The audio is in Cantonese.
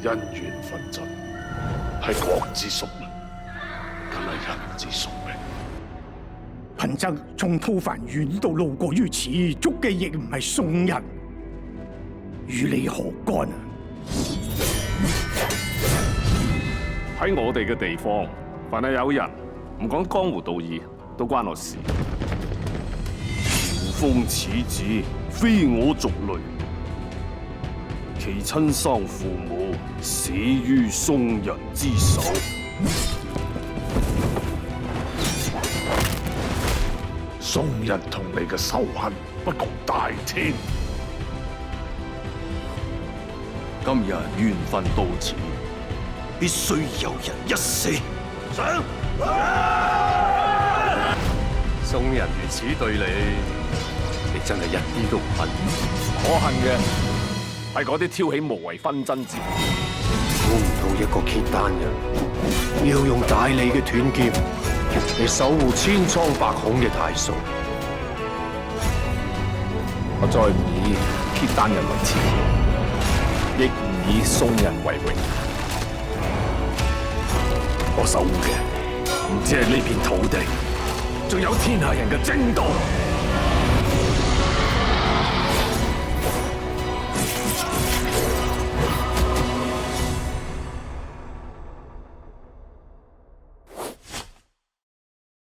因緣紛爭係國之宿命，梗係人之宿命。貧僧從吐蕃縣度路過於此，捉嘅亦唔係宋人，與你何干啊？喺我哋嘅地方，凡係有人唔講江湖道義，都關我事。朝風此子，非我族類，其親生父母死於宋人之手。宋人同你嘅仇恨不共戴天。今日緣分到此，必須有人一死。上！宋人如此對你真係一啲都唔恨。我恨嘅係嗰啲挑起無謂紛爭之人。估唔到一個契丹人要用大利嘅斷劍嚟守護千瘡百孔嘅太素。我再唔以契丹人為恥，亦唔以宋人為榮。我守護嘅唔止係呢片土地，仲有天下人嘅正道。